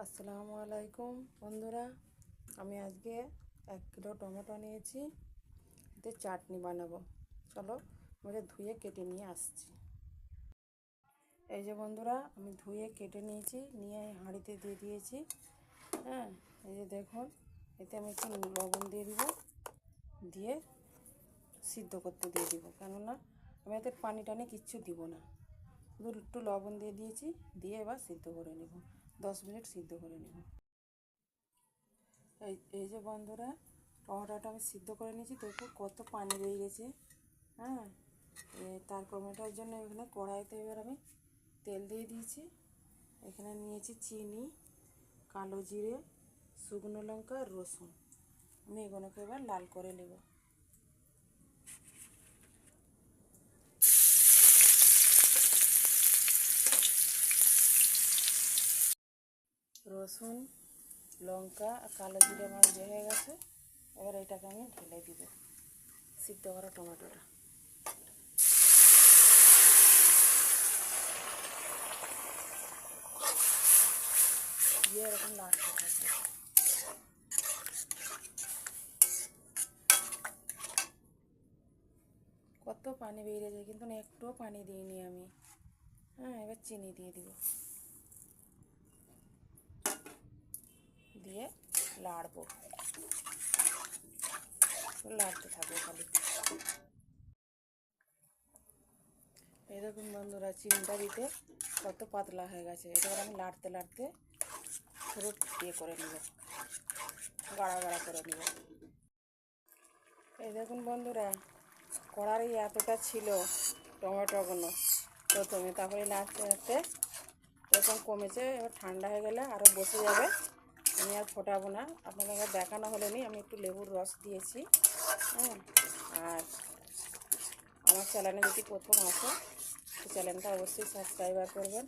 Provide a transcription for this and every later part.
আসসালামু আলাইকুম বন্ধুরা, আমি আজকে 1 কিলো টমেটো নিয়েছি। এতে চাটনি বানাবো। চলো আমি ধুয়ে কেটে নিয়ে আসছি। এই যে বন্ধুরা, আমি ধুয়ে কেটে নিয়েছি, নিয়ে হাঁড়িতে দিয়ে দিয়েছি। হ্যাঁ, এই যে দেখুন, এতে আমি একটু লবণ দিয়ে দিব, দিয়ে সিদ্ধ করতে দিয়ে দিব। কেননা আমি এতে পানি টানি কিচ্ছু দিব না, শুধু একটু লবণ দিয়ে দিয়েছি, দিয়ে এবার সিদ্ধ করে নেব। 10 মিনিট সিদ্ধ করে নেব। এই যে বন্ধুরা, টমেটোটা আমি সিদ্ধ করে নিয়েছি, দেখো কত পানি বেরিয়ে গেছে। হ্যাঁ, তার টমেটোর জন্য এখানে কড়াইতে এবার আমি তেল দিয়ে দিয়েছি। এখানে নিয়েছি চিনি, কালো জিরে, শুকনো লঙ্কা আর রসুন। আমি এগুলোকে এবার লাল করে নেব। রসুন, লঙ্কা আর কালো জিরে আমার হয়ে গেছে। এবার এটাকে আমি ঢেলে দিব সিদ্ধ করা টমেটোটা। দিয়ে এরকম নাড়তে থাকবে। কত পানি বেরিয়ে যায়, কিন্তু একটুও পানি দিইনি আমি। হ্যাঁ, এবার চিনি দিয়ে দিব, দিয়ে লাড়বো, লাড়তে থাকবো খালি। এই দেখুন বন্ধুরা, চিনিটা দিতে কত পাতলা হয়ে গেছে। এবার আমি লাড়তে লাড়তে পুরো করে নেব, গাড়া গাড়া করে নেব। এই দেখুন বন্ধুরা, কড়াই এতটা ছিল টমেটোগুলো প্রথমে, তারপরে নাড়তে নাড়তে এরকম কমেছে। এবার ঠান্ডা হয়ে গেলে আরও বসে যাবে। আমি আর ফোটাবো না, আপনাদের দেখানো হলে নি। আমি একটু লেবুর রস দিয়েছি। হ্যাঁ, আর আমার চ্যানেলে যদি প্রথম আসে, চ্যানেলটা অবশ্যই সাবস্ক্রাইব করবেন,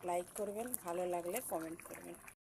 লাইক করবেন, ভালো লাগলে কমেন্ট করবেন।